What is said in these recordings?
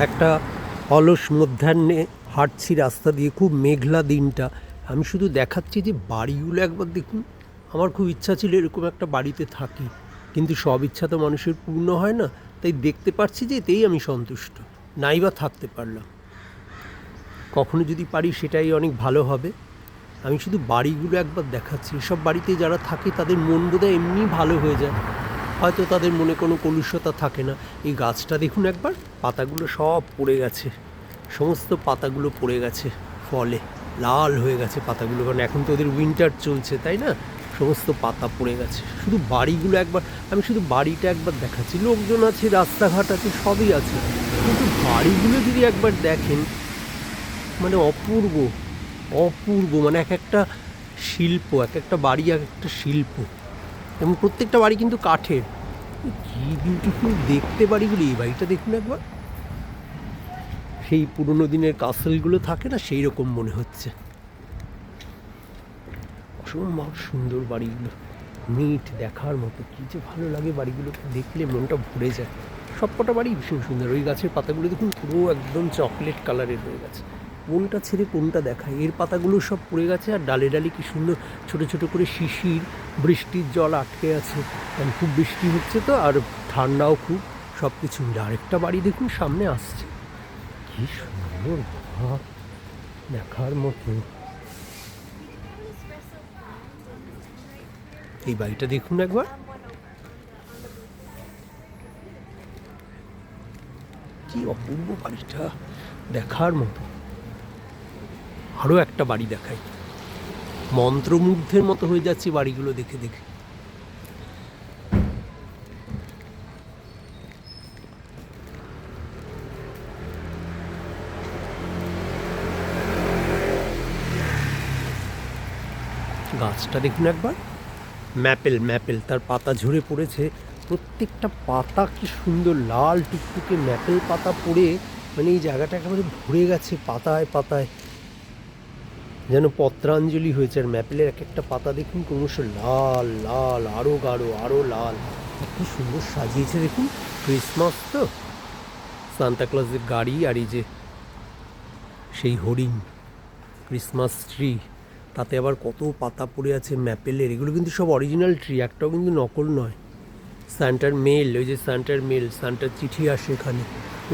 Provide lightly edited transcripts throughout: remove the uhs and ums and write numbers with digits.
একটা অলস মধ্যাহ্নে হাঁটছি রাস্তা দিয়ে, খুব মেঘলা দিনটা। আমি শুধু দেখাচ্ছি যে বাড়িগুলো একবার দেখুন। আমার খুব ইচ্ছা ছিল এরকম একটা বাড়িতে থাকি, কিন্তু সব ইচ্ছা তো মানুষের পূর্ণ হয় না। তাই দেখতে পাচ্ছি যে এতেই আমি সন্তুষ্ট, নাই বা থাকতে পারলাম। কখনো যদি পারি সেটাই অনেক ভালো হবে। আমি শুধু বাড়িগুলো একবার দেখাচ্ছি। এসব বাড়িতে যারা থাকে তাদের মন বোধহয় এমনি ভালো হয়ে যায়, হয়তো তাদের মনে কোনো কলুষতা থাকে না। এই গাছটা দেখুন একবার, পাতাগুলো সব পড়ে গেছে, সমস্ত পাতাগুলো পড়ে গেছে, ফলে লাল হয়ে গেছে পাতাগুলো, কারণ এখন তো ওদের উইন্টার চলছে, তাই না? সমস্ত পাতা পড়ে গেছে। শুধু বাড়িগুলো একবার, আমি শুধু বাড়িটা একবার দেখাচ্ছি। লোকজন আছে, রাস্তাঘাট আছে, সবই আছে, কিন্তু বাড়িগুলো যদি একবার দেখেন, মানে অপূর্ব অপূর্ব, মানে এক একটা শিল্প, এক একটা বাড়ি এক একটা শিল্প, এবং প্রত্যেকটা বাড়ি কিন্তু কাঠের। কি বিউটিফুল দেখতে বাড়িগুলি। এই বাড়িটা দেখুন একবার, সেই পুরনো দিনের কাসেলগুলো থাকে না, সেই রকম মনে হচ্ছে। অসম্ভব সুন্দর বাড়িগুলো, নিট, দেখার মতো। কী যে ভালো লাগে বাড়িগুলোকে দেখলে, মনটা ভরে যায়। সবকটা বাড়ি ভীষণ সুন্দর। ওই গাছের পাতাগুলো দেখুন, পুরো একদম চকলেট কালারের হয়ে গেছে। কোনটা ছেড়ে কোনটা দেখায়। এর পাতাগুলো সব পড়ে গেছে, আর ডালে ডালে কি সুন্দর ছোটো ছোটো করে শিশির, বৃষ্টির জল আটকে আছে, কারণ খুব বৃষ্টি হচ্ছে তো, আর ঠান্ডাও খুব, সব কিছু মিলে। আরেকটা বাড়ি দেখুন সামনে আসছে, কি সুন্দর, দেখার মতো। এই বাড়িটা দেখুন একবার, কি অপূর্ব বাড়িটা, দেখার মতো। আরও একটা বাড়ি দেখাই, মন্ত্রমুগ্ধের মতো হয়ে যাচ্ছে বাড়িগুলো দেখে দেখে। গাছটা দেখুন একবার, ম্যাপেল, ম্যাপেল, তার পাতা ঝরে পড়েছে। প্রত্যেকটা পাতা কি সুন্দর লাল টুকটুকে ম্যাপেল পাতা পড়ে, মানে এই জায়গাটা একেবারে ভরে গেছে পাতায় পাতায়, যেন পত্রাঞ্জলি হয়েছে। আর ম্যাপেলের এক একটা পাতা দেখুন ক্রমশ লাল লাল, আরও গাঢ়, আরও লাল। কি সুন্দর সাজিয়েছে দেখুন। ক্রিসমাস তো, সান্তাক্লজের গাড়ি, আর এই যে সেই হরিণ, ক্রিসমাস ট্রি, তাতে আবার কত পাতা পড়ে আছে ম্যাপেলের। এগুলো কিন্তু সব অরিজিনাল ট্রি, একটাও কিন্তু নকল নয়। সান্টার মেল, ওই যে সান্টার মেল, সান্টার চিঠি আসে এখানে।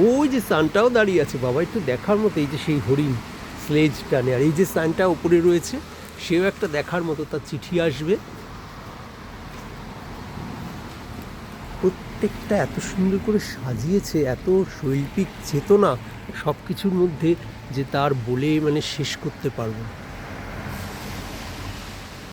ওই যে সান্টাও দাঁড়িয়ে আছে বাবা, একটু দেখার মতো। এই যে সেই হরিণ স্লেজ টানে, আর এই যে সান্টা ওপরে রয়েছে, সেও একটা দেখার মতো, তার চিঠি আসবে। প্রত্যেকটা এত সুন্দর করে সাজিয়েছে, এত শৈল্পিক চেতনা সব কিছুর মধ্যে, যে তার বলে মানে শেষ করতে পারবো না।